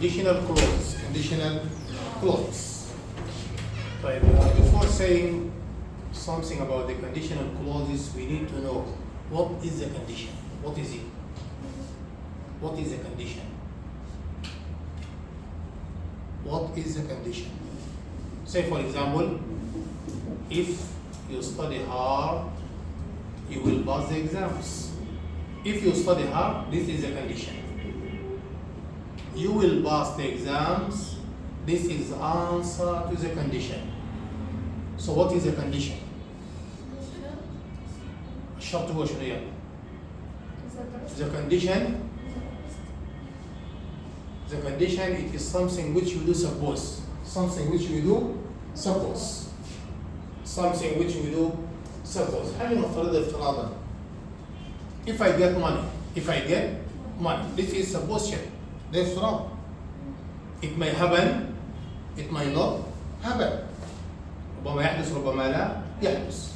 conditional clauses. Conditional clauses. طيب, before saying something about the conditional clauses, we need to know what is the condition. What is it? What is the condition? What is the condition? Say for example, if you study hard, you will pass the exams. If you study hard, this is the condition. You will pass the exams. This is the answer to the condition. So what is the condition? الشرط هو شنو يعني؟ The condition, it is something which you do suppose. Something which you do suppose. Something which you do suppose. حاجة نفترضها افتراضا. If I get money, this is supposition. ده افتراض. It may happen, it may not happen. ربما يحدث ربما لا يحدث.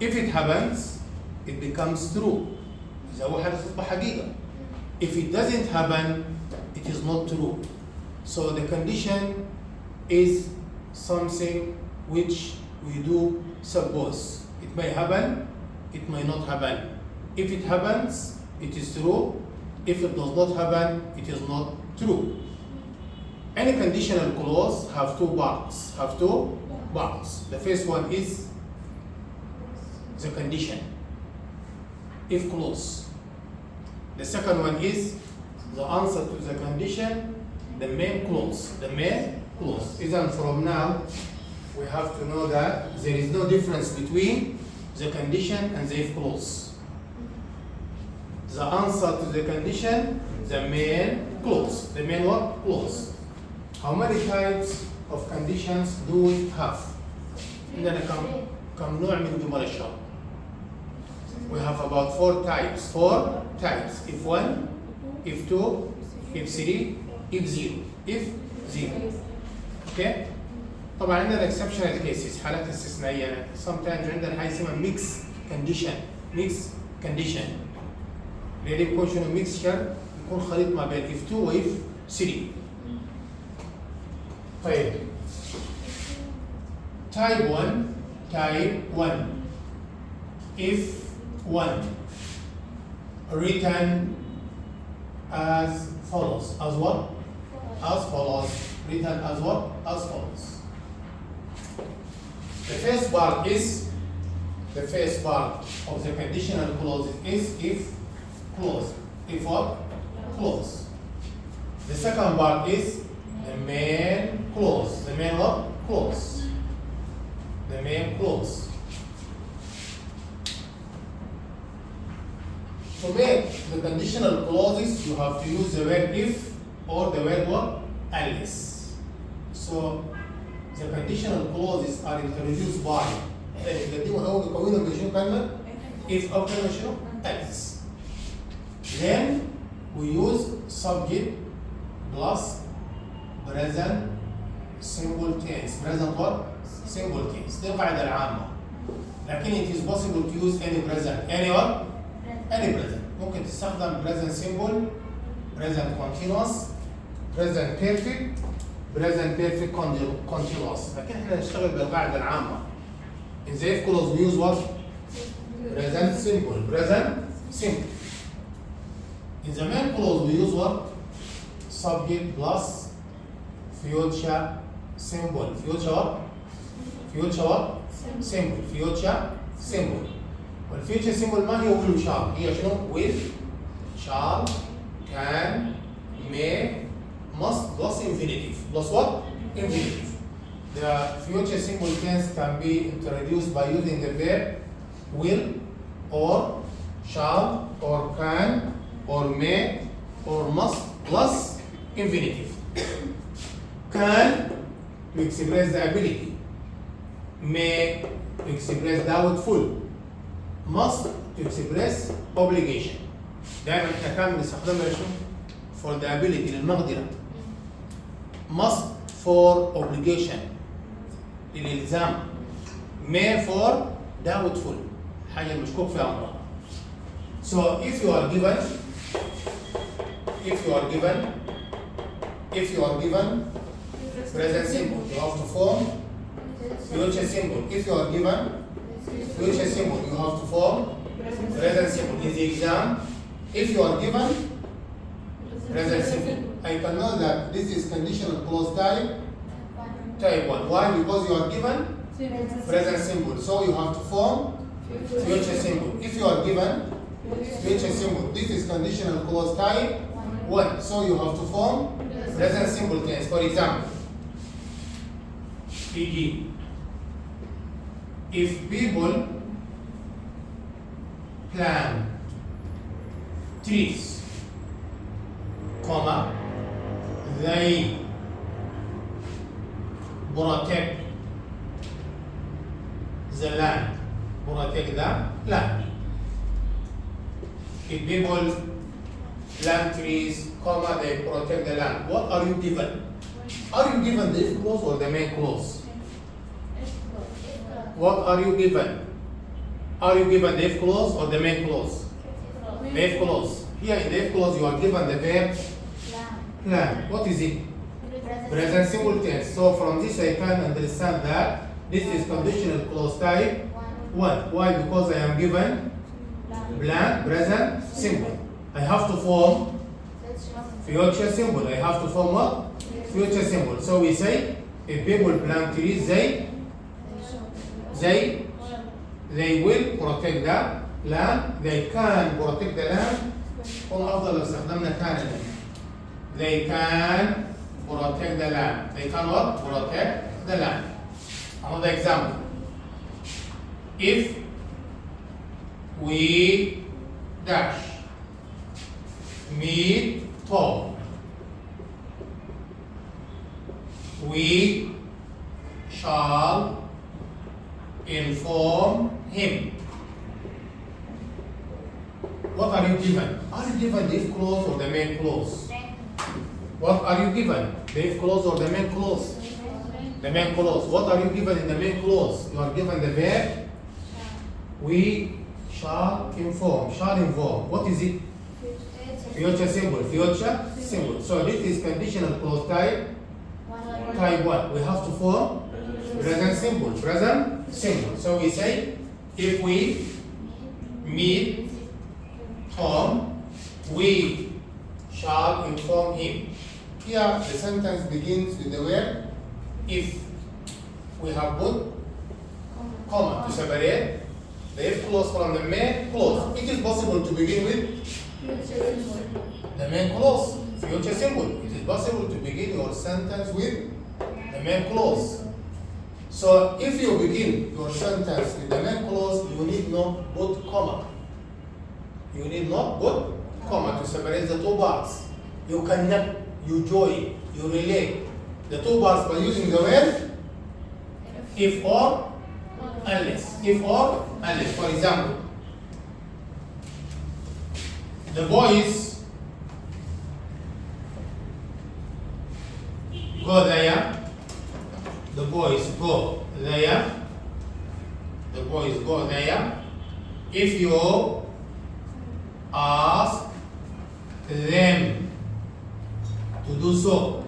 If it happens, it becomes true. إذا هو حدث يصبح حقيقة. If it doesn't happen, it is not true. So the condition is something which we do suppose. It may happen, it may not happen. If it happens, it is true. If it does not happen, it is not true. Any conditional clause have two parts. The first one is the condition, if clause. The second one is the answer to the condition, the main clause. Even from now, we have to know that there is no difference between the condition and the if clause. The answer to the condition, the main clause. The main what? Clause. How many types of conditions do we have? عندنا كم نوع من جمل الشرط؟ We have about four types. If 1, if 2, if 3, if 0. If 0. Okay? طبعا عندنا exceptional cases, حالات استثنائية. Sometimes عندنا حاجة اسمها mixed condition. اللي يكون شنو mixture، يكون خليط ما بين if 2 و if 3. طيب. Type 1. If 1 written as follows. As what? As follows. Written as what? As follows. The first part of the conditional clause is if clause. If what? Clause. The second part is the main clause. The main what? Clause. The main clause. To make the conditional clauses, you have to use the word if or the word what? Unless. So the conditional clauses are introduced by نقدمها أول نكونها بشنو كلمة if أو كلمة شنو else. Then we use subject plus present simple tense. Present what? Simple tense. دي القاعدة العامة. لكن it is possible to use any present. Any what? Any present. ممكن تستخدم present simple, present continuous, present perfect, present perfect continuous. لكن احنا نشتغل بالقاعدة العامة. In the if clause we use what? Present simple. In the main clause we use what? Subject plus future simple. Future simple. والفيوتشر سيمبل ما هي will shall، هي شنو؟ will, shall, can, may, must plus infinitive. Plus what? Infinitive. The future simple tense can be introduced by using the verb will or shall or can or may or must plus infinitive. Can to express the ability. May to express doubtful. Must to express obligation. دائما احنا كان بنستخدمها شنو؟ for the ability للمقدرة. Must for obligation للإلزام. May for doubtful حاجة المشكوك في أمرها. So if you are given If you are given present simple, you have to form future simple. If you are given future simple, you have to form present simple. In the exam, if you are given present simple, I can know that this is conditional clause type 1. Why? Because you are given present simple, so you have to form future simple. If you are given future simple, this is conditional clause type 1, so you have to form present simple tense. For example, PG. If people plant trees, comma, they protect the land. Protect the land. If people plant trees, comma, they protect the land. What are you given? Are you given the if clause or the main clause? What are you given? Are you given the if clause or the main clause? The if clause. Here in the if clause you are given the verb plan. What is it? Present simple tense. So from this I can understand that this is conditional clause type 1. Why? Because I am given plan present simple. I have to form future simple. I have to form what? Future simple. So we say if people plant trees, they will protect the land. They can protect the land. أفضل لو استخدمنا كان. They can protect the land. They can what? Protect the land. Another example. If we dash meet Tom, we shall inform him. What are you given? Are you given the if clause or the main clause? What are you given? The if clause or the main clause? The main clause. What are you given in the main clause? You are given the verb we shall inform. Shall inform. What is it? Future simple. Future simple. So this is conditional clause type 1. We have to form present simple. Present simple. So we say if we meet Tom, we shall inform him. Here the sentence begins with the word if. We have put comma to separate the if clause from the main clause. It is possible to begin with the main clause, future simple. It is possible to begin your sentence with the main clause. So if you begin your sentence with the main clause, you need not put comma. You need not put comma to separate the two parts. You connect, you join, you relate the two parts by using the word if or unless. If or unless. For example, the boys go there. The boys go there. The boys go there. If you ask them to do so,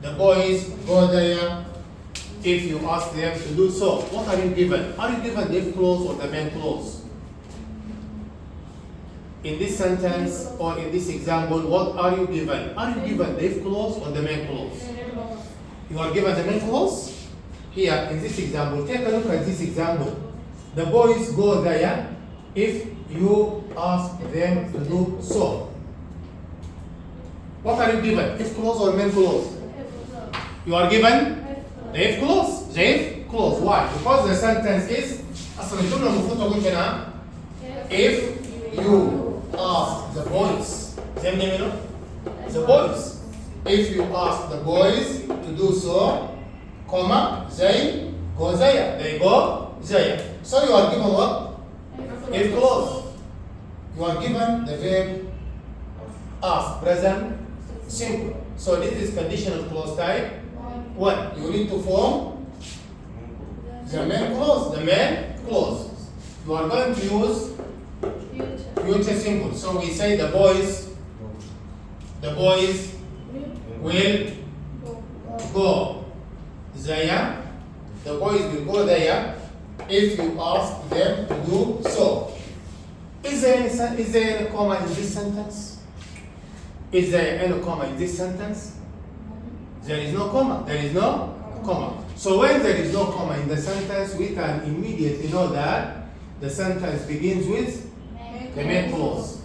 the boys go there. If you ask them to do so, what are you given? Are you given the if clause or the main clause? In this sentence or in this example, what are you given? Are you given the if clause or the main clause? You are given the main clause. Here in this example, take a look at this example. The boys go there if you ask them to do so. What are you given? If clause or main clause? You are given the if clause. The if clause. Why? Because the sentence is أصل الجملة المفروض تقول كده if you ask the boys. زي منين؟ The boys. If you ask the boys to do so, comma, they go there. They go there. So you are given what? If clause. You are given the verb ask, present simple. So this is conditional clause type 1. You need to form the main clause. The main clause. You are going to use future simple. So we say the boys The boys will go there. The boys will go there if you ask them to do so. Is there any comma in this sentence? Is there any comma in this sentence? There is no comma. There is no comma. So when there is no comma in the sentence, we can immediately know that the sentence begins with the main clause.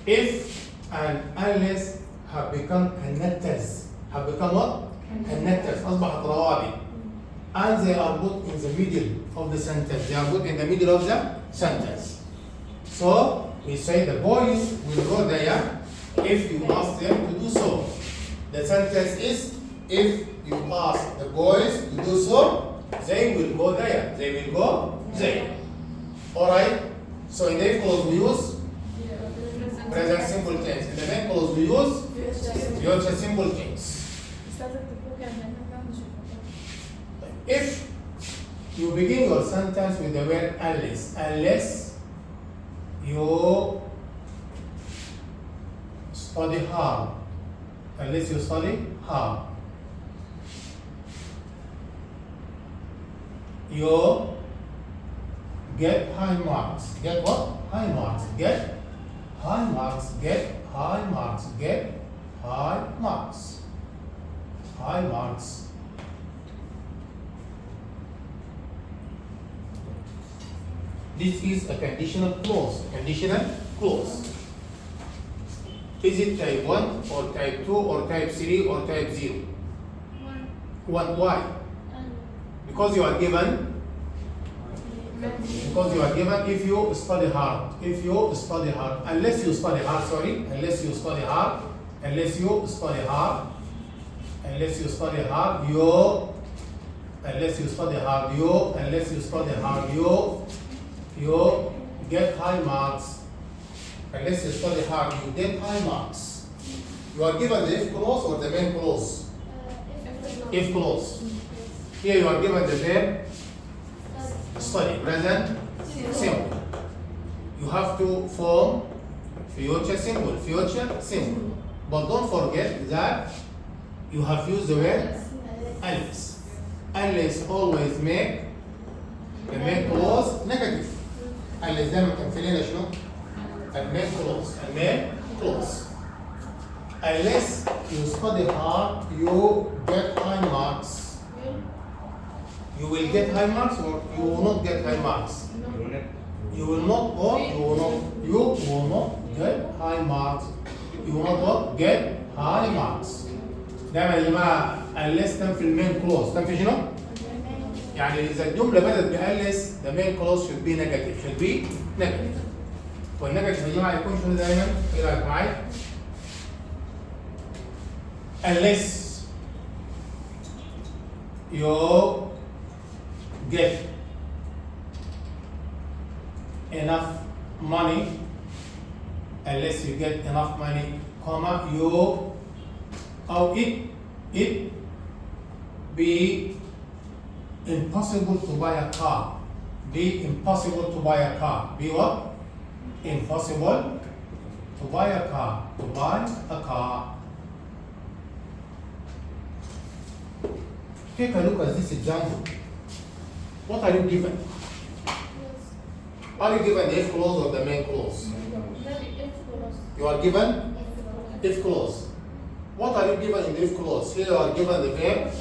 If and unless have become connectors. Have become what? Connectors. أصبحت روابط. And they are put in the middle of the sentence. They are put in the middle of the sentence. So we say the boys will go there if you ask them to do so. The sentence is if you ask the boys to do so, they will go there. They will go there. Alright? So in the if clause we use present simple tense. In the main clause we use future simple tense. If you begin your sentence with the word unless you study hard, unless you study hard, you get high marks. Get what? High marks. Get high marks. Get high marks. Get high marks. High marks. This is a conditional clause. Conditional clause. Is it type 1 or type 2 or type 3 or type 0? 1. Why? Because you are given. Because you are given if you study hard. If you study hard. Unless you study hard, sorry. Unless you study hard. Unless you study hard. Unless you study hard, you. Unless you study hard, you. Unless you study hard, you get high marks. Unless you study hard, you get high marks. You are given the if clause or the main clause? If clause. Here you are given the verb study, present simple. You have to form future simple, But don't forget that you have used the word unless. Unless always make the main clause negative. unless دايما كان في لنا شنو؟ المين clause. Unless you study hard, you get high marks. You will get high marks or you will not get high marks? You will not or you will not get high marks. You will not get high marks. دايما يا جماعه unless تنفي المين clause تنفي شنو؟ يعني إذا الجملة بدأت بألس the main clause should be negative. والنيجاتيف يا جماعة يكون شنو دايما؟ إيه رأيك معايا؟ unless you get enough money, comma, you or it be impossible to buy a car. Be impossible to buy a car. Be what? Impossible to buy a car. To buy a car. Take a look at this example. What are you given? Are you given the if clause or the main clause? You are given if clause. What are you given in the if clause? Here you are given the verb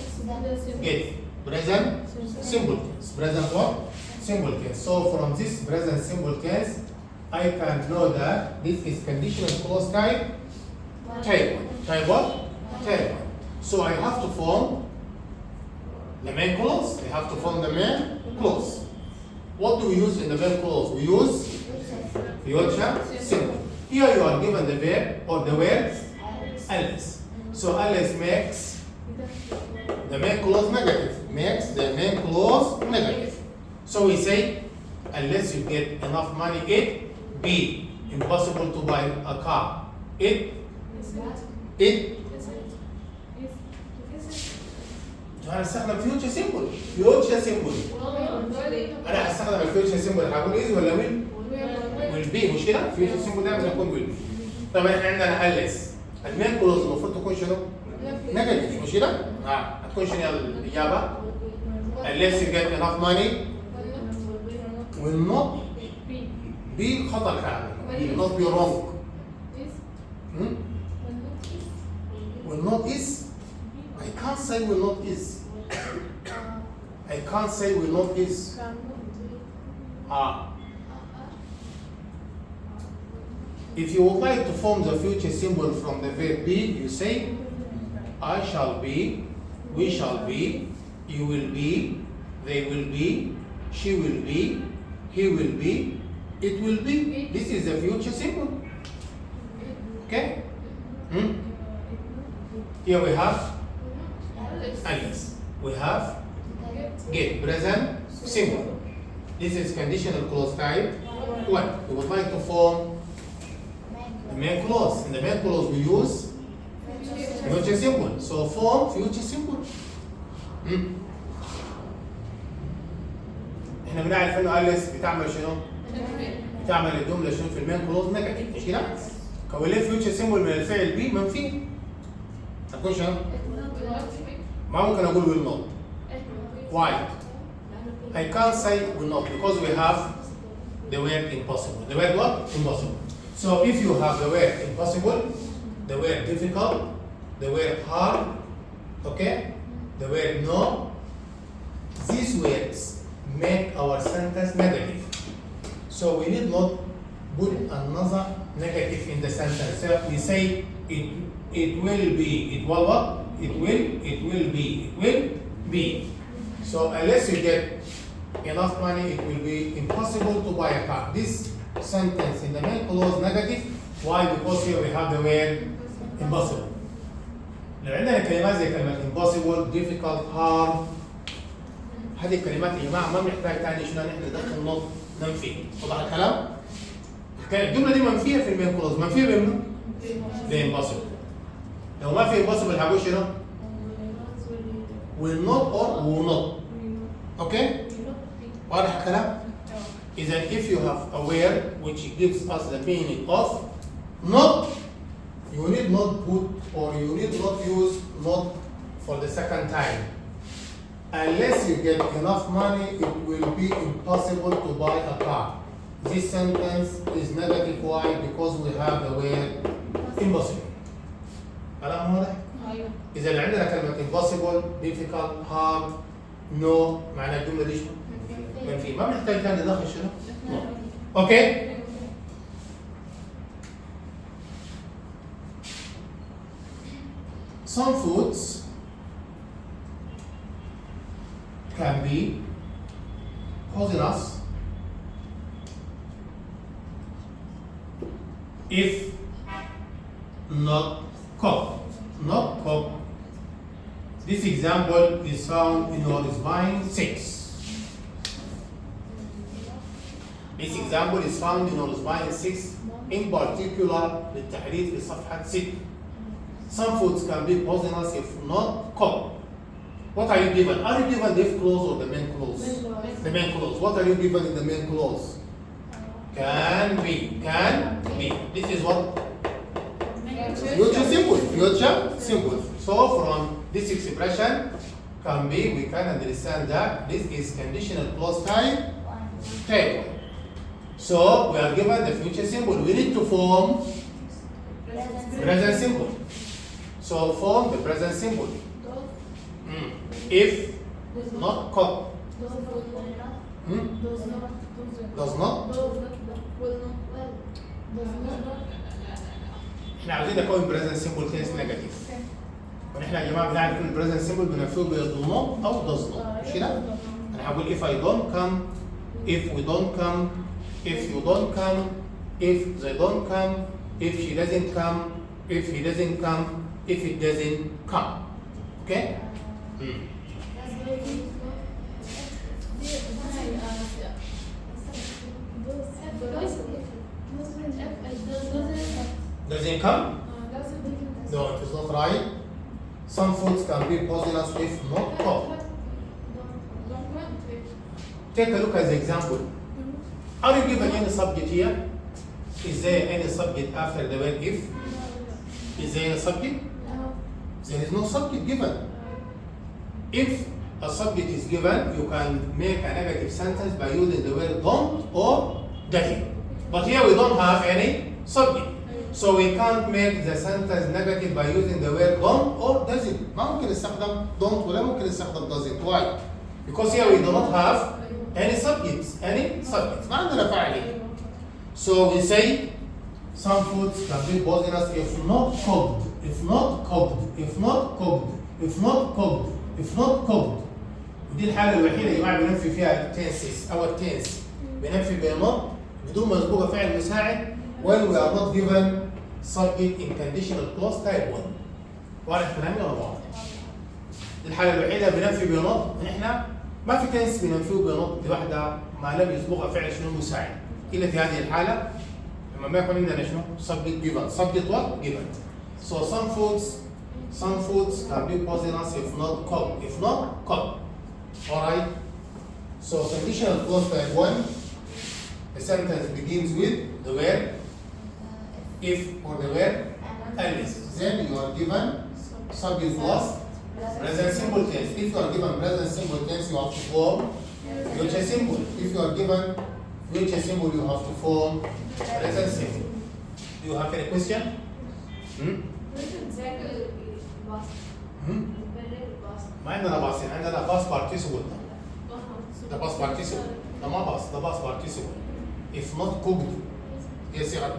get. Present simple tense. Present what? Simple tense. So from this present simple tense, I can know that this is conditional clause type 1. Type what? Type 1. So I have to form the main clause. I have to form the main clause. What do we use in the main clause? We use future simple. Here you are given the verb or the word unless. So unless makes the main clause negative. Makes the main clause negative. So we say unless you get enough money, it be impossible to buy a car. هنستخدم future simple. انا هستخدم الفيوتشر سيمبل هقول ايزي ولا ويل؟ ويل بي مش كده؟ future simple ده بيكون ويل. طب احنا عندنا unless. المين كلوز المفروض تكون شنو؟ نيجاتيف مش كده؟ هتكون شنو الاجابه؟ unless you get enough money will not be خطا الكلام will not be wrong will not is I can't say will not is I can't say will not is if you would like to form the future symbol from the verb be, you say I shall be, we shall be, you will be, they will be, she will be, he will be, it will be. This is the future symbol. Okay? Here we have alias. We have get, present symbol. This is conditional clause type 1. We would like to form the main clause. In the main clause we use future symbol. So form future symbol. احنا بنعرف انه اليس بتعمل شنو؟ بتعمل الجمله شنو في المين كلوز نيجاتيف مش كده؟ كون ليه فيوتشر سيمبل من الفعل بي منفي هتكون شنو؟ ما ممكن اقول will not. Why? I can't say will not because we have the word impossible. The word what? Impossible. So if you have the word impossible, the word difficult, the word hard, okay, the word no, these words make our sentence negative. So we need not put another negative in the sentence. So we say it will be, it will what? It will be, it will be. So unless you get enough money, it will be impossible to buy a car. This sentence in the main clause negative. Why? Because here we have the word impossible. لو عندنا كلمات زي كلمة impossible, difficult, hard هذه الكلمات يا جماعة ما بنحتاج تاني شنو نحن ندخل نوت ننفي. واضح الكلام؟ الجملة دي منفية في المين كلوز، منفية بمنو؟ impossible. لو ما في impossible هقول شنو؟ will not or will not. Okay? واضح الكلام؟ إذا if you have a word which gives us the meaning of not, you need not put or you need not use not for the second time. Unless you get enough money, it will be impossible to buy a car. This sentence is negative. Why? Because we have the word impossible. كلام واضح؟ إذا اللي عندنا كلمة impossible, difficult, hard, no معنى الجملة دي شنو؟ منفي. ما بنحتاج ثاني ندخل شنو؟ أوكي؟ Some foods can be poisonous if not cooked. Not cooked. This example is found in your spine 6. This example is found in your spine 6 in particular للتحديد في صفحة 6. Some foods can be poisonous if not cooked. What are you given? Are you given the if clause or the main clause? The main clause. What are you given in the main clause? Can be. Can be. This is what? Future simple. Future simple. So from this expression can be, we can understand that this is conditional clause type 1. So we are given the future symbol. We need to form present symbol. So form the present symbol. If not cooked. Does not. احنا عاوزين نكون present simple tense negative. ونحن يا جماعه بنعرف ان present simple بنفسه do not او does not. مش كده؟ انا هقول if I don't come, if we don't come, if you don't come, if they don't come, if she doesn't come, if he doesn't come, if it doesn't come. Okay? Doesn't come? No, it is not right. Some foods can be poisonous if not cooked. Take a look at the example. Are you given any subject here? Is there any subject after the word if? Is there a subject? There is no subject given. If a subject is given, you can make a negative sentence by using the word don't or doesn't. But here we don't have any subject. So we can't make the sentence negative by using the word don't or doesn't. ما ممكن نستخدم don't ولا ممكن نستخدم doesn't. Why? Because here we do not have any subjects. ما عندنا فاعل. So we say some foods can be poisonous if not cooked. If not cooked. If not cooked. If not cooked. If not cooked. ودي الحالة الوحيدة يا جماعة بننفي فيها التنسز أو التنس. بننفي بنوت بدون مسبوقة فعل مساعد when we are not given subject in conditional clause type 1. واضح كلامي ولا واضح؟ دي الحالة الوحيدة بننفي بنوت إن إحنا ما في تنس بننفيه بنوت واحدة ما لم يسبقها فعل شنو مساعد. إلا في هذه الحالة لما ما يكون عندنا شنو؟ subject given. Subject what? Given. So some foods can be poisonous if not cooked. If not cooked. Alright? So conditional clause type 1, the sentence begins with the word if or the word unless. Then you are given subject plus present simple tense. If you are given present simple tense, you have to form future simple. If you are given future simple, you have to form present simple. Do you have any question? ما عندنا باصين، عندنا باص participle. ده باص participle. ده ما باص، ده باص participle. If not cooked هي صيغة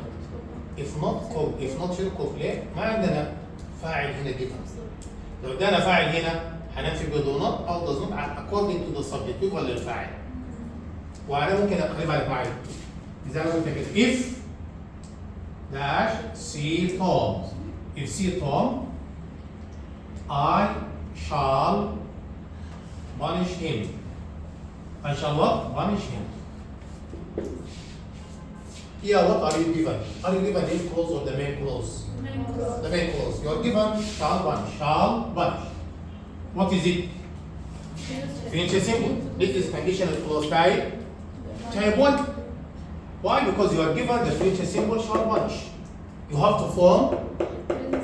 if not cooked. If not شنو cooked ليه؟ ما عندنا فاعل هنا given. لو ادانا فاعل هنا هننفي بدون not أو does not according to the subject يفضل للفاعل. وأنا ممكن أقلبها لفاعل. إذا أنا قلت كده if dash see Tom. If see Tom I shall punish him. I shall what? Punish him. Here, what are you given? Are you given if clause or the main clause? The main clause. You are given shall punish. Shall punish. What is it? Future simple. This is conditional clause type 1. Why? Because you are given the future simple shall punish. You have to form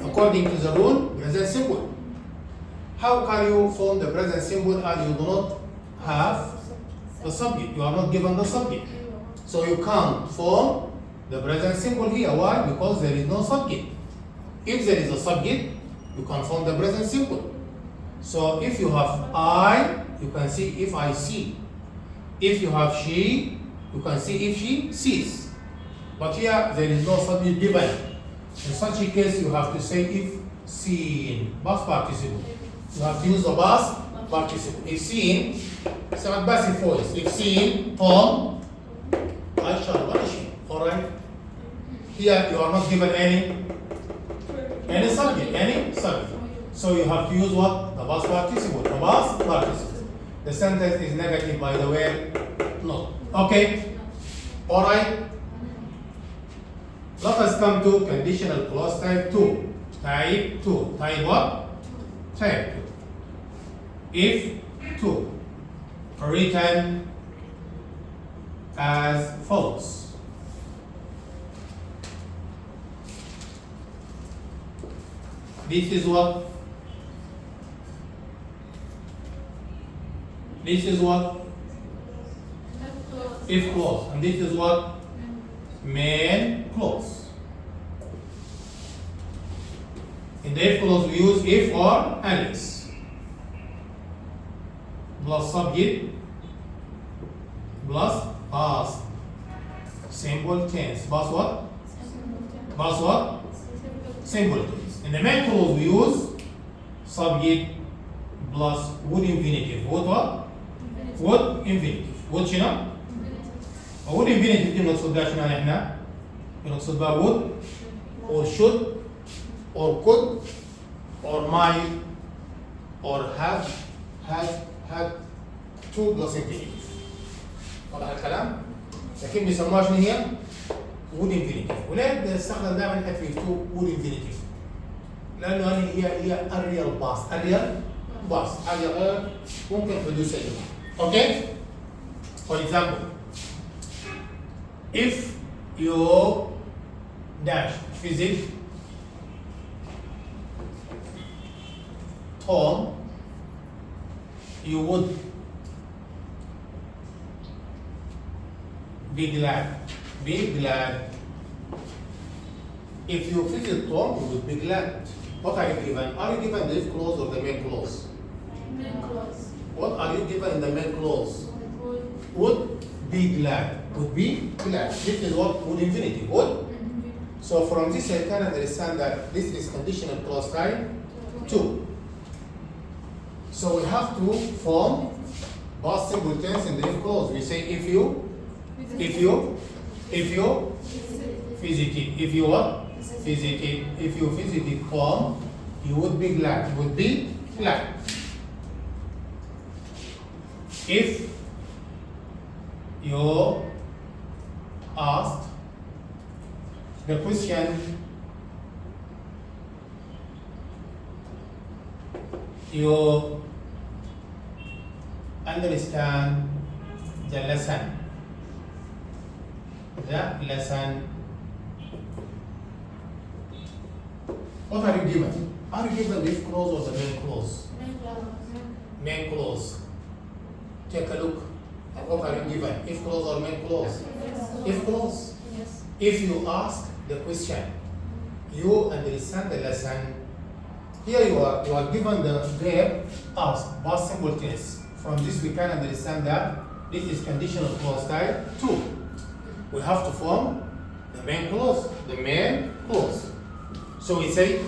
according to the rule present simple. How can you form the present simple and you do not have the subject? You are not given the subject. So you can't form the present simple here. Why? Because there is no subject. If there is a subject, you can form the present simple. So if you have I, you can see if I see. If you have she, you can see if she sees. But here there is no subject given. In such a case, you have to say if seen, past participle. You have to use the past participle. If seen, it's a passive voice. If seen, Tom, I shall punish him. Alright? Here you are not given any subject. So you have to use what? The past participle. The past participle. The sentence is negative by the word not. Okay? Alright? Let us come to conditional clause type 2. Type 2. Type what? Type 2. If 2 written as follows. This is what? This is what? If clause. And this is what? Main clause. In the if clause we use if or unless. Plus subject plus past simple tense. Plus what? Plus what? Simple tense. In the main clause we use subject plus would infinitive. Would what? Would infinitive. Would شنو؟ would infinitive دي بنقصد بها شنو احنا؟ بنقصد بها would or should or could or might or have had to plus infinitive. واضح الكلام؟ لكن بيسموها شنو هي؟ would infinitive. وليه بنستخدم دائما احنا في to would infinitive؟ لانه هي الريال باس، حاجه غير ممكن حدوث الجمله. اوكي؟ For example, if you dash visit Tom, you would be glad. Be glad. If you visit Tom, you would be glad. What are you given? Are you given the if clause or the main clause? Main clause. What are you given in the main clause? Would be glad. Would be glad. This is what? Would infinitive. Would. So from this I can understand that this is conditional clause type 2. So we have to form past simple tense in the if clause. We say if you visited. If you what? Visited. If you visited Tom, you would be glad. You would be glad. If you asked the question, you understand the lesson. The lesson. What are you given? Are you given the if clause or the main clause? Main clause. Main clause. Take a look. What are you given? If clause or main clause? If clause. Yes. If you ask the question, you understand the lesson. Here you are given the verb ask, past simple tense. From this we can understand that this is conditional clause type 2. We have to form the main clause. The main clause. So we say,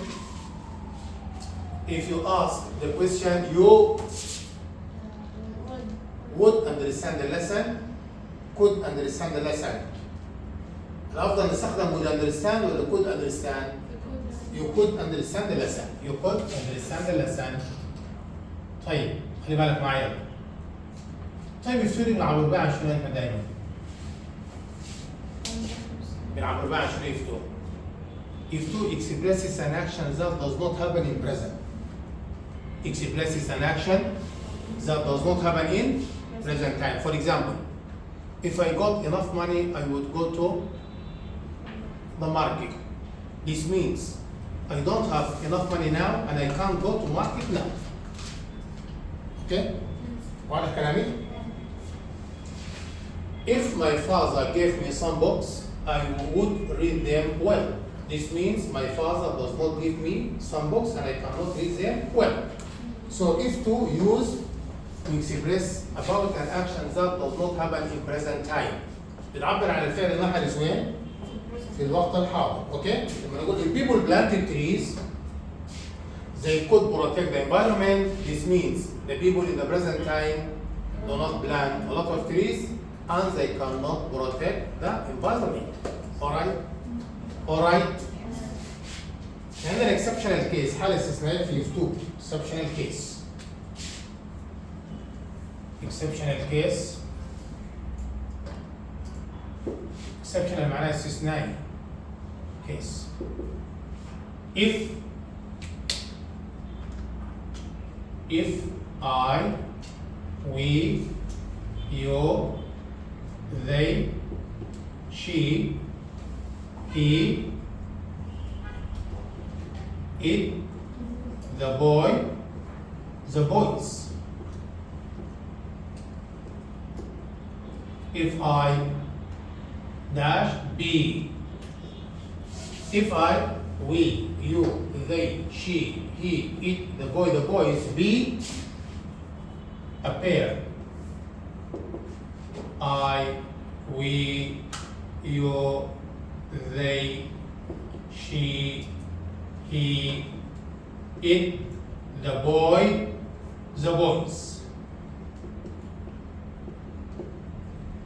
if you ask the question, you would understand the lesson, could understand the lesson. الأفضل نستخدم would understand ولا could understand? You could understand the lesson. You could understand the lesson. طيب خلي بالك معايا. طيب السوري بنلعب أربعة شنو احنا دايما؟ بنلعب أربعة شنو يفتو؟ If 2 expresses an action that does not happen in present. Expresses an action that does not happen in present time. For example, if I got enough money, I would go to the market. This means I don't have enough money now and I can't go to market now. Okay? واضح كلامي؟ If my father gave me some books, I would read them well. This means my father does not give me some books and I cannot read them well. So if to use to express about an action that does not happen in present time. بنعبر عن الفعل المحلي وين؟ في الوقت الحاضر، اوكي؟ لما نقول if people planted trees, they could protect the environment. This means the people in the present time do not plant a lot of trees and they cannot protect the environment. Alright? Alright? عندنا exceptional case حالة استثنائية في if2. exceptional case. exceptional case. exceptional معناه استثنائي. case. If I, we, you, they, she, he, it, the boy, the boys. If I dash be. If I, we, you, they, she, he, it, the boy, the boys be a pair. I, we, you, they, she, he, it, the boy, the boys.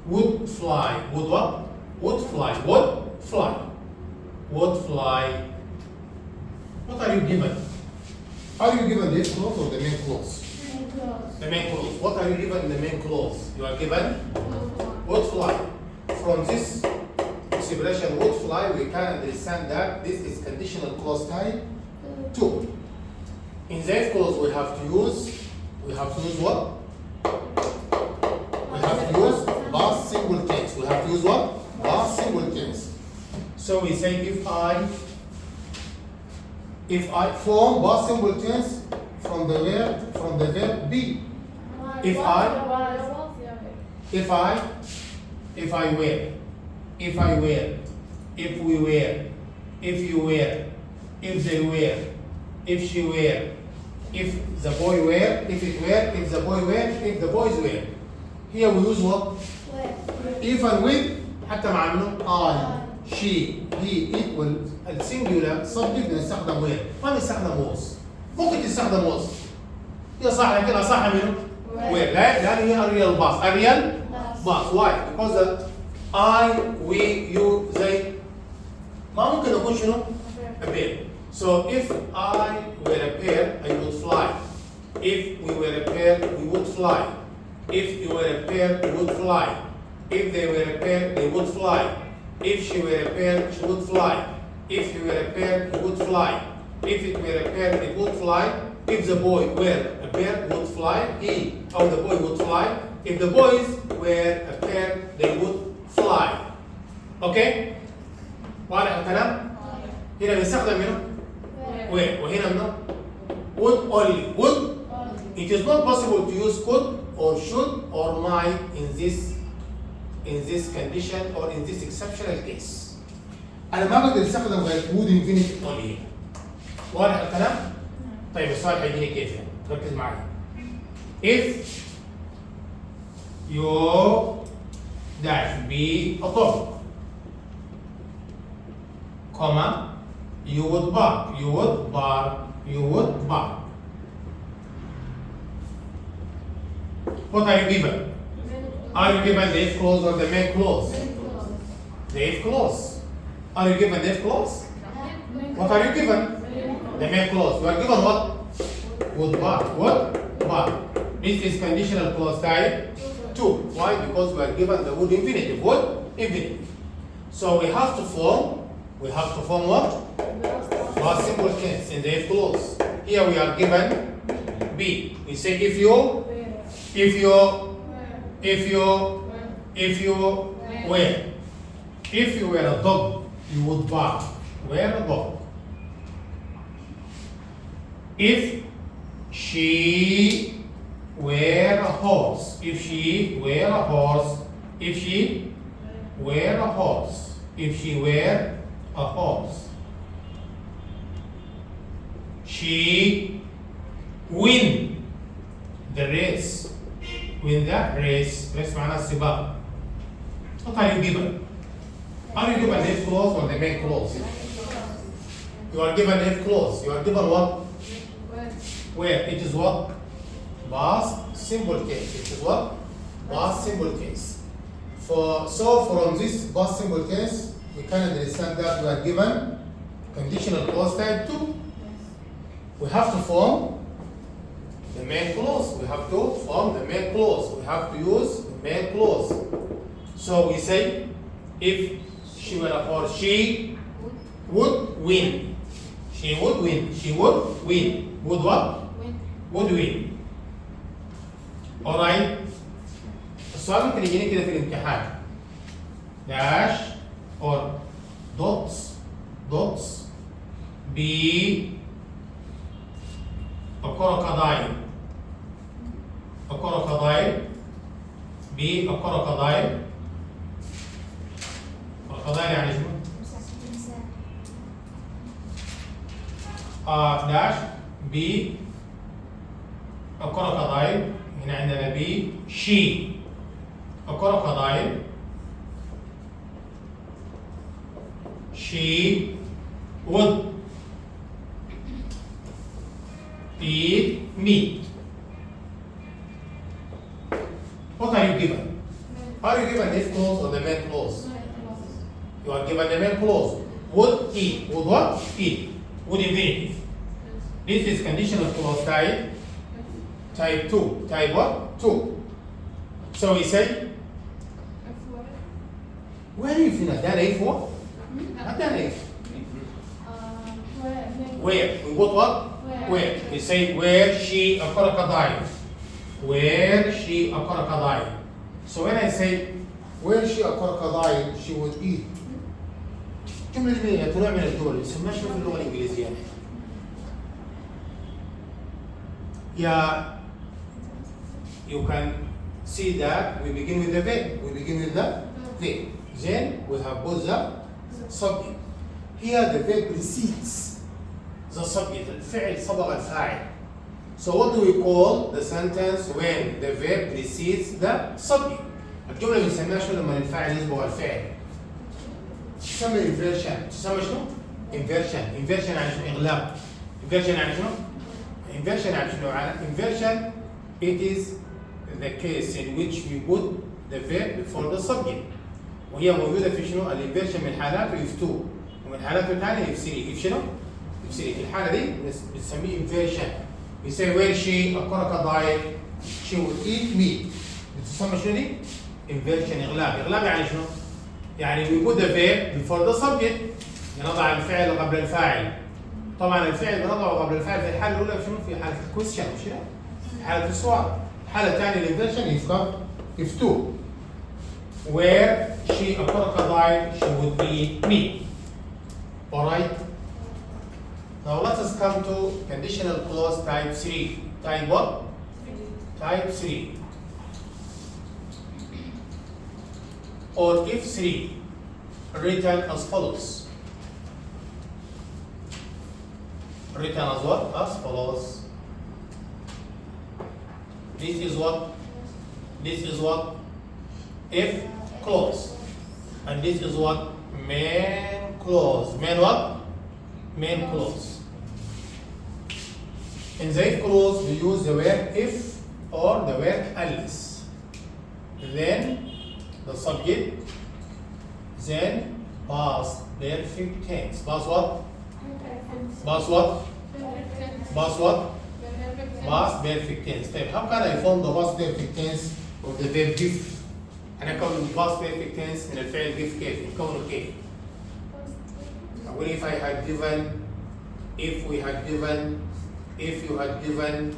Would fly. Would what? Would fly. Would fly. Would fly. What are you given? Are you given the if clause or the main clause? Main clause. The main clause. What are you given in the main clause? You are given would fly. From this expression would fly, we can understand that this is conditional clause type 2. In the if clause, we have to use what? We have to use past simple tense. We have to use what? Past simple tense. So we say if I form past simple tense from from the verb be. If I wear, if we wear, if you wear, if they wear, if she wear, if the boy wear, if it wear, if the boy wear, if the boys wear. Here we use what? If and with حتى مع منه I, she, he, it والسنجولار subject بنستخدم وير ما بنستخدم was. ممكن تستخدم was. هي صح لكن أصح منه وير لأن هي real boss. real boss. Why? Because the I, we, you, they ما ممكن أكون شنو؟ a pair. So if I were a pair, I would fly. If we were a pair, we would fly. If you were a pair, you would fly. If they were a pair, they would fly. If she were a pair, she would fly. If you were a pair, he would fly. If it were a pair, it would fly. If the boy were a pair, would fly. He or the boy would fly. If the boys were a pair, they would fly. Okay? واضح الكلام؟ هنا بنستخدم منه where وهنا منه would only. Would. It is not possible to use could or should or might in this condition or in this exceptional case. أنا ما بقدر أستخدم غير would infinity only. واضح الكلام؟ طيب السؤال هيجيني كيف يعني؟ ركز معي. If you dash be a dog, comma, you would bark, you would bark, you would bark. What are you given? Are you given the if clause or the main clause? The if clause. Are you given the if clause? What are you given? The main clause. You are given what? Would bark. Would bark. This is conditional clause type 2. Why? Because we are given the would infinitive. Would infinitive. So we have to form what? Past simple tense in the if clause. Here we are given be. We say if you were. If you were a dog, you would bark. Were a dog. If she were a horse. If she were a horse. If she were a horse. If she were a horse. She win the race. Win the race. Race معناها السباق. What are you given? Are you given the if clause or the main clause? You are given the if clause. You are given what? Where? It is what? Past simple case. It is what? Past simple case. So from this past simple case, we can understand that we are given conditional clause type 2. We have to form the main clause. We have to form the main clause. We have to use the main clause. So we say, if she were a horse, she would win. She would win. She would win. Would what? Would win. Alright. السؤال ممكن يجيني كده في الامتحان. dash or dots be a crocodile. A crocodile. Be a crocodile. crocodile يعني شنو؟ dash be a crocodile. هنا عندنا be she a crocodile. She would eat meat. What are you given? Are you given this clause or the main clause? You are given the main clause. Would eat. Would what? Eat. Would infinitive. This is conditional clause type 2. Type what? 2. So we say, where are you finna? That if what? Not that if. Where? We put what? Where? We say where she a crocodile. Where she a crocodile. So when I say where she a crocodile, she would eat. الجملة دي هي نوع من الجمل ما يسماش في اللغة الإنجليزية. Yeah, you can see that we begin with the verb. We begin with the verb. Then we have both the subject. Here the verb precedes the subject. الفعل صبغ الفاعل. So what do we call the sentence when the verb precedes the subject? الجملة بنسميها شنو لما الفاعل يسبق الفعل؟ تسمى inversion. تسمى شنو؟ inversion. inversion يعني شنو؟ إغلاب. inversion يعني شنو؟ inversion يعني شنو؟ inversion it is the case in which we put the verb before the subject. وهي موجودة في شنو؟ الانفيرشن من حالاته if 2 ومن حالاته الثانية if 3. if شنو؟ if 3. في الحالة دي بنسميه inversion. We say where she a crocodile she would eat meat. بتسمى شنو دي؟ inversion إغلاب. إغلاب يعني شنو؟ يعني we put the verb before the subject. نضع الفعل قبل الفاعل. طبعا الفعل بنضعه قبل الفاعل في الحالة الأولى شنو؟ في حالة الكويستشن مش كده؟ في حالة السؤال. الحالة الثانية الانفيرشن if 2 where she a crocodile she would eat meat. Alright? Now let us come to conditional clause type 3. Type what? Type 3. Or if 3 written as follows. Written as what? As follows. This is what? This is what? If clause. And this is what? Main clause. Main what? Main clause. In the if clause, we use the word if or the word unless. Then the subject, then past perfect tense. Past what? Past what? Past what? Past perfect tense. طيب how can I form the past perfect tense of the verb give؟ أنا أكون past perfect tense من الفعل give كيف؟ نكونه كيف؟ أقول if I had given, if we had given, if you had given,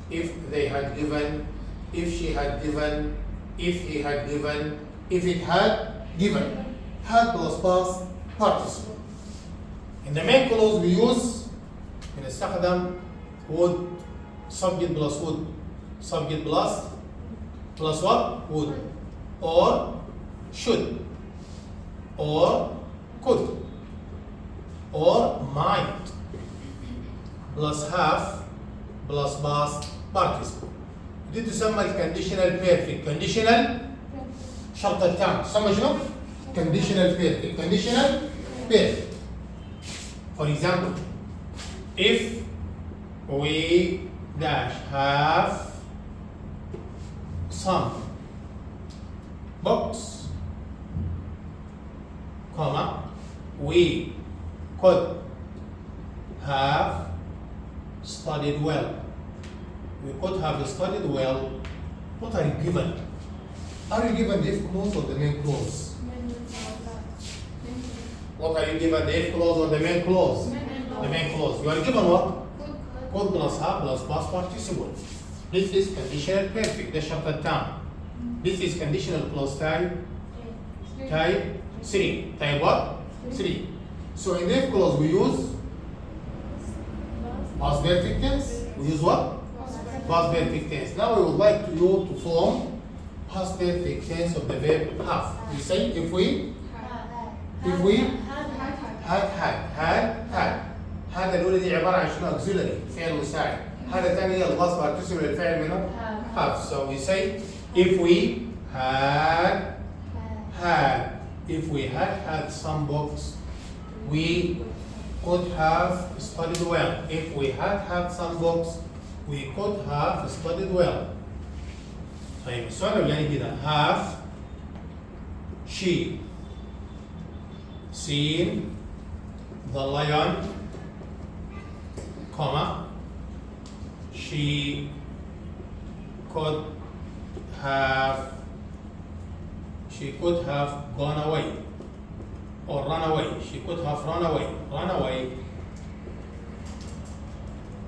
if they had given, if she had given, if he had given, if it had given. Had plus past participle. In the main clause we use بنستخدم would subject plus would, subject plus what? Would, or should, or could, or might, plus have, plus past participle. دي تسمى الكونديشنال بيرفكت. كونديشنال شرط التام تسمى شنو؟ conditional perfect. Conditional perfect. For example, if we dash have some books, comma, we could have studied well. We could have studied well. What are you given? Are you given the if clause or the main clause? What are you given, the if clause or the main clause? The main clause. You are given what? Could plus have plus past participle. This is conditional perfect. ده الشرط التام. This is conditional clause type 3. Type what? 3. So in the if clause we use past perfect tense. We use what? Past perfect tense. Now we would like you to form past perfect tense of the verb have. We say if we had هذا الأولى دي عبارة عن شنو؟ auxiliary فعل مساعد. هذا الثاني هي الباص participle للفعل منه have. So we say if we had some books we could have studied well. If we had some books we could have studied well. طيب السؤال الأولاني كده have she seen the lion, comma, she could have gone away or run away. She could have run away.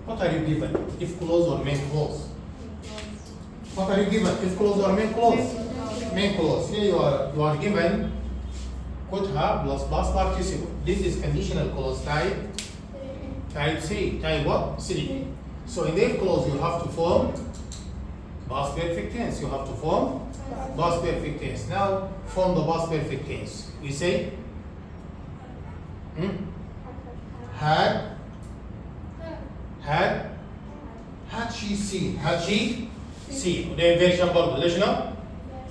What are you given? If clause or main clause? What are you given? If clause or main clause? Main clause. Here you are given could have plus past participle. This is conditional clause type 3. Type what? 3. So in the if clause you have to form past perfect tense. You have to form past perfect tense. Now form the past perfect tense. We say had she seen. Had she seen. وده inversion برضه. ليش شنو؟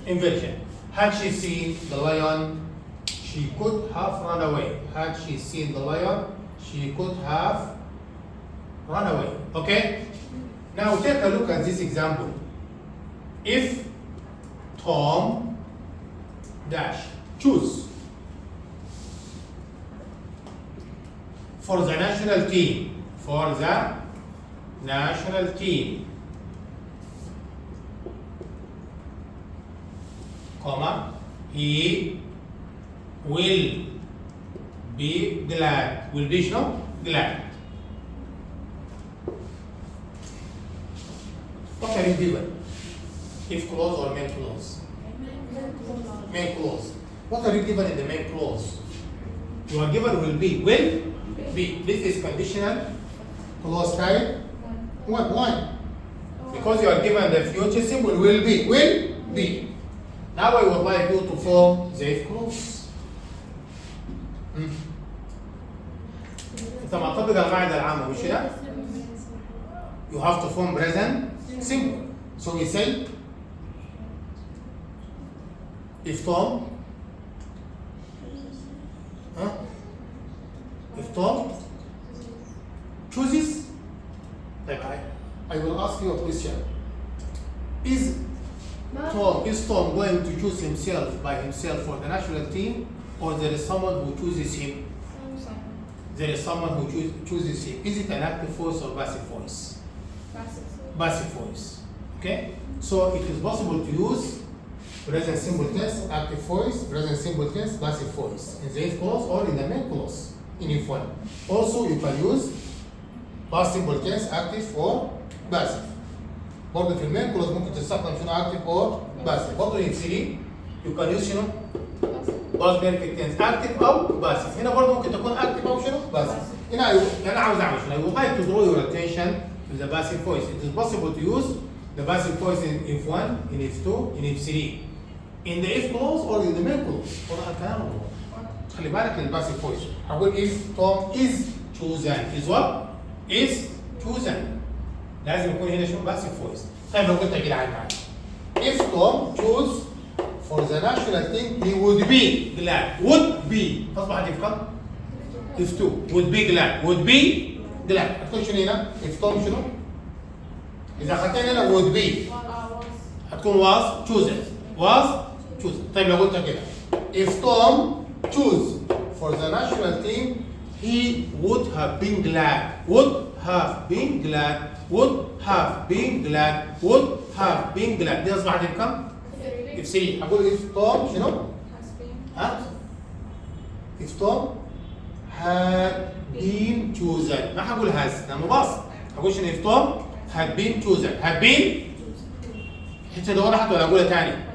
Inversion. Had she seen the lion, she could have run away. Had she seen the lion, she could have run away. Okay? Now take a look at this example. If Tom dash choose for the national team, comma, he will be glad. Will be شنو؟ glad. What are you given? If clause or main clause? Main clause. What are you given in the main clause? You are given will be. Will be. This is conditional clause type. What? Why? Because you are given the future symbol will be. Will be. Now I would like you to form the if clause. انت معتقد القاعده العامه مش كده؟ You have to form present simple. So we say if Tom chooses, like I will ask you a question. Is Tom going to choose himself by himself for the national team, or there is someone who chooses him? There is someone who chooses him. Is it an active voice or passive voice? Passive voice. Okay? So it is possible to use present simple tense, active voice, present simple tense, passive voice in the if clause or in the main clause in if one. Also you can use past simple tense, active or passive. برضه في المين كلوز ممكن تستخدم شنو active or passive. برضه in 3 you can use شنو past perfect tense active أو passive. هنا برضه ممكن تكون active أو شنو passive. هنا أنا عاوز أعمل شنو؟ I would like to draw your attention to the passive voice. It is possible to use the passive voice in if 1, in if 2, in if 3. In the if clause or in the main clause. والله الكلام هو خلي بالك للباسيف voice. هقول if Tom is chosen. Is what? Is chosen. لازم يكون هنا شنو passive voice. طيب لو قلت كده عادي معايا. If Tom chose for the national team he would be glad. Would be أصبحت if كم؟ if 2 would be glad. Would be glad. هتكون شنو هنا؟ if Tom شنو؟ إذا أخذتين هنا would be هتكون was chosen. Was chosen. طيب لو قلت كده if Tom choose for the national team he would have been glad. Would have been glad. Would have been glad. Would have been glad. دي أصبحت بكم؟ if 3. هقول if Tom شنو؟ ها؟ if Tom had been chosen. ما هقول has لأنه باص. هقول شنو if Tom had been chosen. had been الحتة دي وضحت ولا أقولها تاني؟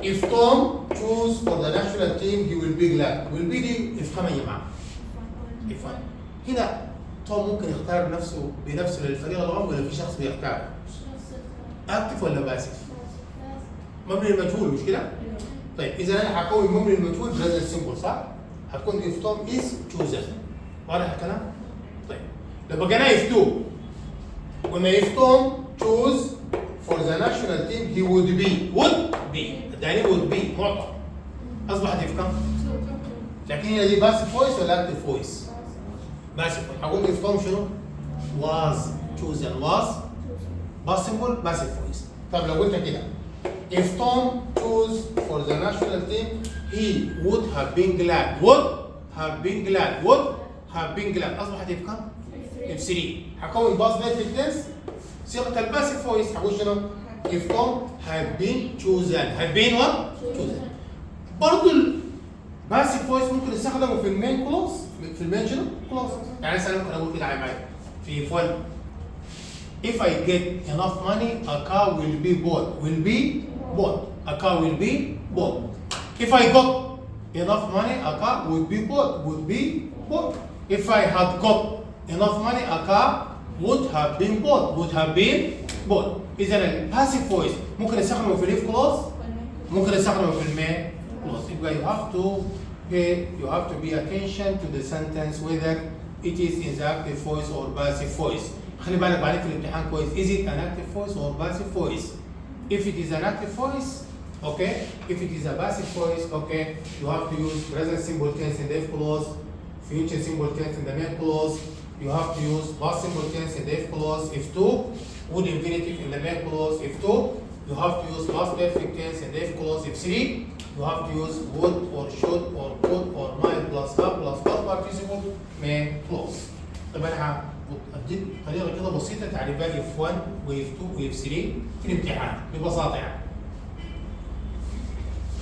If Tom choose for the national team he will be glad. will be دي if كم يا جماعة؟ if 1. هنا توم ممكن يختار بنفسه للفريق الأول ولا في شخص بيختار؟ اكتف ولا باسف؟ مبني المجهول مش كده؟ طيب إذا أنا هكون مبني المجهول present simple صح؟ هتكون if Tom is chosen. واضح الكلام؟ طيب لو بقينا if 2 قلنا if Tom choose for the national team he would be الثاني would be معطى اصبحت في كم؟ لكن هي دي passive voice ولا active voice؟ passive voice. هقول if Tom شنو؟ was chosen. was possible passive voice. طب لو قلت كده if Tom choose for the national team he would have been glad. would have been glad اصبحت في كم؟ في 3. هكون past perfect tense صيغه الباسيف فويس. هقول شنو؟ if Tom had been chosen. had been what؟ chosen. برضه الباسيف فويس ممكن نستخدمه في المين كلوز. في المين شنو؟ كلوز. يعني مثلا ممكن اقول كده معايا في if 1 if I get enough money a car will be bought. a car will be bought. if I got enough money a car would be bought. if I had got enough money a car would have been bought. would have been bought. إذا الباسيف فويس ممكن استخدمه في الإف كلوز، ممكن استخدمه في المين كلوز. يبقى you have to pay attention to the sentence whether it is in the active voice or passive voice. خلي بالك بعدين في الامتحان كويس. Is it an active voice or passive voice? If it is an active voice, okay. If it is a passive voice, okay, you have to use present simple tense in the F clause, future simple tense in the main clause. You have to use past simple tense in the F clause if 2, would infinitive in the main clause if 2. You have to use past perfect tense in the F clause if 3. You have to use would or should or could or might plus have plus past participle main clause. طب انا هديك طريقه كده بسيطه تعريفات اف 1 واف 2 واف 3 في الامتحان ببساطه يعني.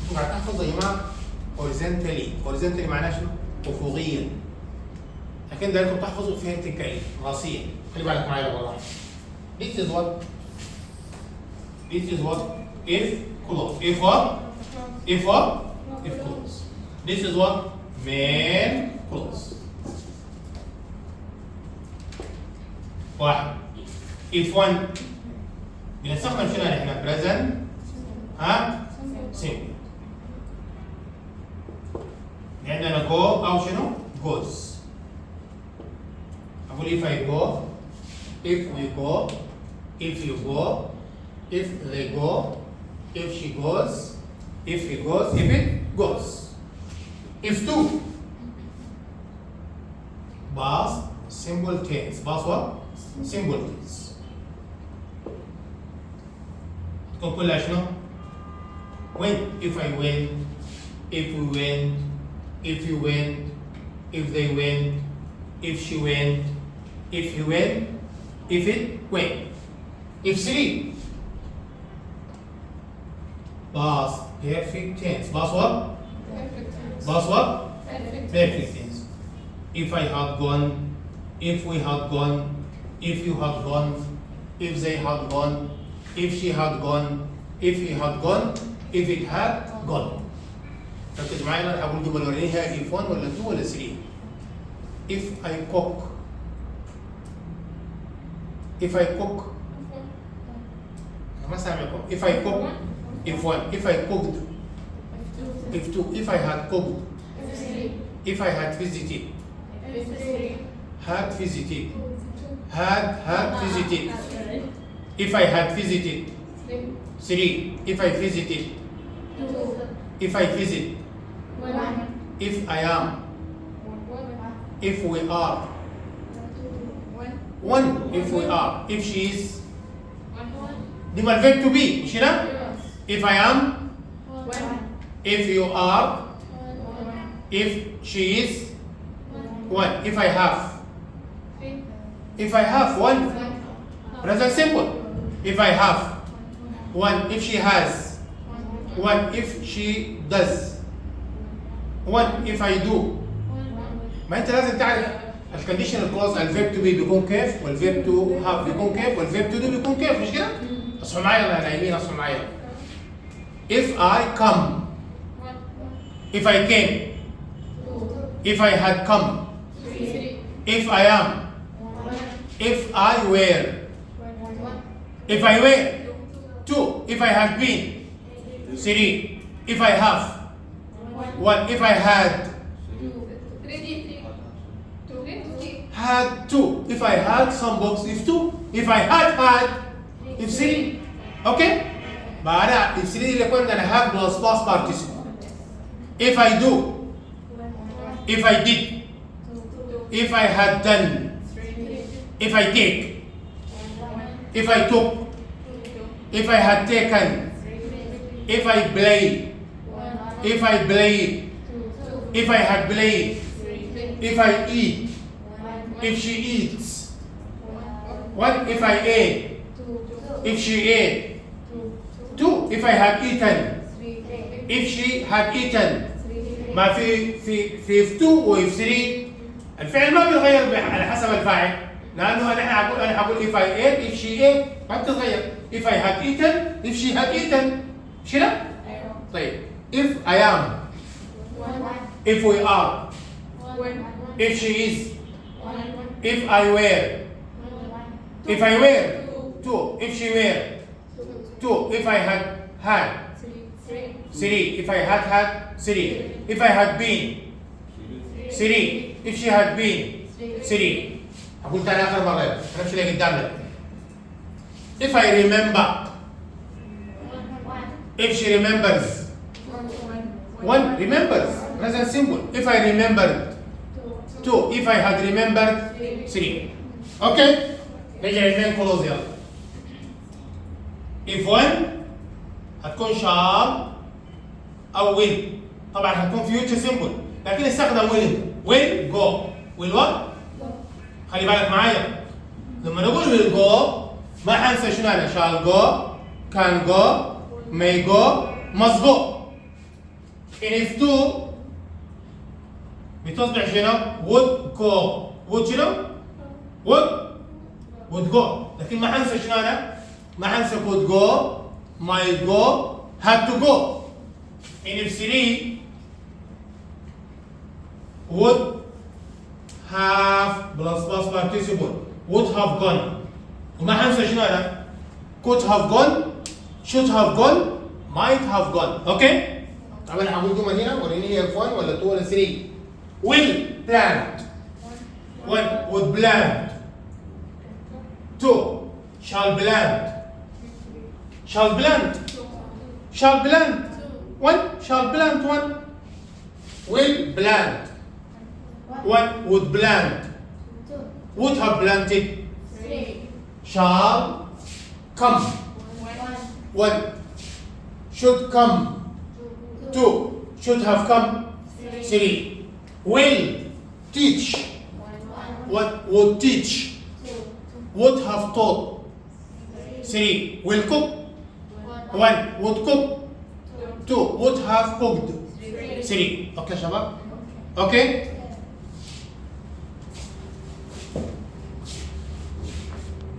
انتوا قاعد تحفظوا يا جماعه horizontally معناه شنو؟ افقيا. لكن ده انتوا بتحفظوا vertically راسيا. خلي بالك معايا والله. This is what if clause. If what? If what? If clause. This is what? main clause. واحد. If 1 بنستخدم شنو احنا؟ present simple. عندنا go او شنو؟ goes. اقول if I go, if we go, if you go, if they go, if she goes, if he goes, if it goes. If 2 past simple tense. Past what? simple tense. تكون كلها شنو؟ when. If I win, if we win, if you win, if they win, if she win, if he win, if it win. If 3 past perfect tense. Past what? Perfect tense. Past what? Perfect tense. If I had gone, if we had gone, if you had gone, if they had gone, if she had gone, if he had gone, if it had gone. ركز معايا انا هقول جمل ورينيها if 1 ولا 2 ولا 3. If I cook, if I cook ما سامعكم. If I cook, if 1, if I cooked, if 2, if I had cooked, if I had visited, had visited, had visited, if I had visited, 3, if I visited, if I visit, if I am, if we are, 1, if we are, if she is, دي ما الفيرب to be مش كده؟ if I am, if you are, if she is, 1, if I have, if I have 1, present simple. If I have 1, if she has 1, if she does 1, if I do. ما انت لازم تعرف الكونديشنال كلوز الفيرب تو بي بيكون كيف والفيرب تو هاف بيكون كيف والفيرب تو دو بيكون كيف مش كده؟ اصحوا معايا ولا نايمين؟ اصحوا معايا. If I come, if I came, if I had come, if I am, if I were, if I were, 2, if I had been, 3, if I have, 1, if I had 2, if I had some books, if 2, if I had, if 3, okay? بعدها if 3 اللي كنا أنا have plus past participle. If I do, if I did, if I had done, if I take, if I took, if I had taken, if I played, if I played, if I had played, if I eat, if she eats, 1, if I ate, if she ate, 2, if I had eaten, if she had eaten. ما في 2 وفي 3 الفعل ما بيتغير على حسب الفاعل لانه انا هقول if I ate, if she ate ما بتتغير. if I had eaten, if she had eaten مش كده؟ طيب if I am, if we are, if she is, If I wear. If I wear. 2. If she wear. 2. If I had. 3. If I had 3. If I had been. 3. If she had been. 3. هقول تاني آخر مرة أنا مش اللي قدامنا. If I remember. If she remembers. 1 remembers. Present simple. If I remembered. 2. If I had remembered. 3. Okay. نرجع للمين كلوز يلا. If 1 هتكون shall أو will. طبعا هتكون future simple. لكن استخدم will go. will what؟ خلي بالك معايا. لما نقول will go ما حنسى شنو أنا shall go, can go, may go, must go. in if 2 بتصبح شنو؟ would go. would شنو؟ would go. لكن ما حنسى شنو أنا؟ ما حنسى could go, might go, had to go. in if 3 would have plus participle would have gone. وما حنسى شنو أنا؟ could have gone, should have gone, might have gone. اوكي؟ طبعا هقول جمل هنا وريني هي F1 ولا 2 ولا 3. will planned. 1 would planned. 2 shall planned. shall planned. shall planned. 1 shall planned 1. will planned. 1 would planned. would have planted. shall come. 1 should come. 2 should have come. 3 will teach. 1 would teach. would have taught. 3 will cook. 1 would cook. 2 would have cooked. 3 اوكي شباب؟ اوكي؟